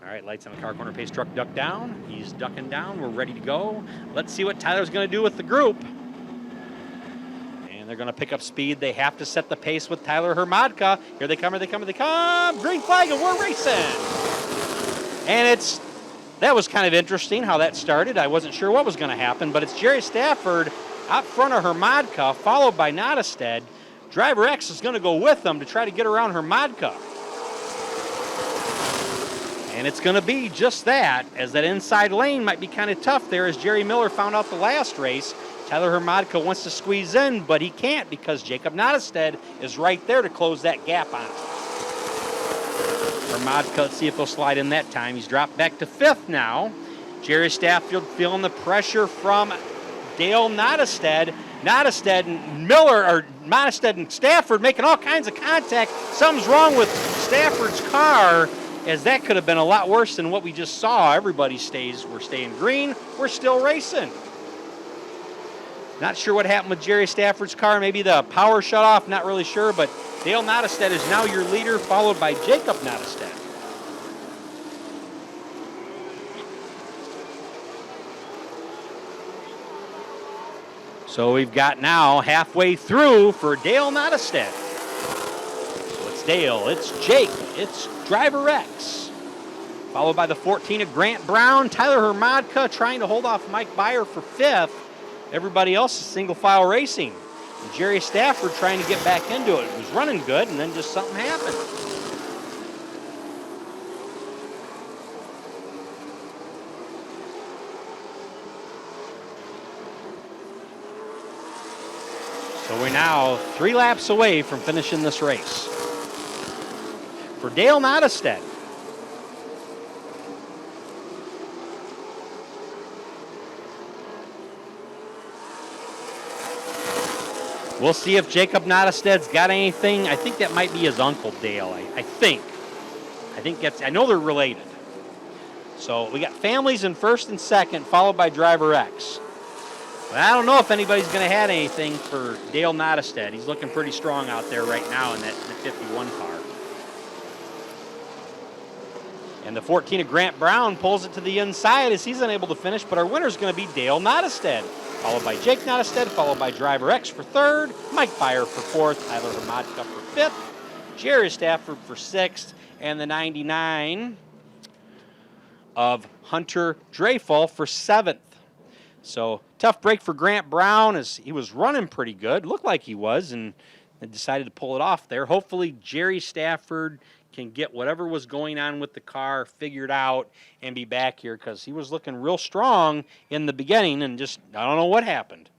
All right, lights on the car corner, pace truck duck down. He's ducking down. We're ready to go. Let's see what Tyler's going to do with the group. And they're going to pick up speed. They have to set the pace with Tyler Hermadka. Here they come, here they come, here they come. Green flag, and we're racing. And that was kind of interesting how that started. I wasn't sure what was going to happen, but it's Jerry Stafford out front of Hermadka, followed by Nottestead. Driver X is going to go with them to try to get around Hermadka. And it's going to be just that, as that inside lane might be kind of tough there, as Jerry Miller found out the last race. Tyler Hermadka wants to squeeze in, but he can't because Jacob Nottestead is right there to close that gap on him. Hermadka, let's see if he'll slide in that time. He's dropped back to 5th now. Jerry Stafford feeling the pressure from Dale Nottestead. Nottestead and Miller, or Nottestead and Stafford making all kinds of contact. Something's wrong with Stafford's car, as that could have been a lot worse than what we just saw. Everybody we're staying green, we're still racing. Not sure what happened with Jerry Stafford's car. Maybe the power shut off, not really sure, but Dale Nottestead is now your leader, followed by Jacob Nottestead. So we've got now halfway through for Dale Nottestead. So it's Dale, it's Jake, it's Driver X. Followed by the 14 of Grant Brown. Tyler Hermadka trying to hold off Mike Byer for 5th. Everybody else is single file racing. And Jerry Stafford trying to get back into it. It was running good, and then just something happened. So we're now 3 laps away from finishing this race. For Dale Nottestead. We'll see if Jacob Nottestead's got anything. I think that might be his uncle Dale. I think I know they're related. So we got families in 1st and 2nd, followed by Driver X. But I don't know if anybody's going to have anything for Dale Nottestead. He's looking pretty strong out there right now in that 51 car. And the 14 of Grant Brown pulls it to the inside as he's unable to finish, but our winner's going to be Dale Nottestead, followed by Jake Nottestead, followed by Driver X for 3rd, Mike Byer for 4th, Tyler Hermadka for 5th, Jerry Stafford for 6th, and the 99 of Hunter Dreyfus for 7th. So tough break for Grant Brown, as he was running pretty good, looked like he was, and decided to pull it off there. Hopefully Jerry Stafford can get whatever was going on with the car figured out and be back here, because he was looking real strong in the beginning and just, I don't know what happened.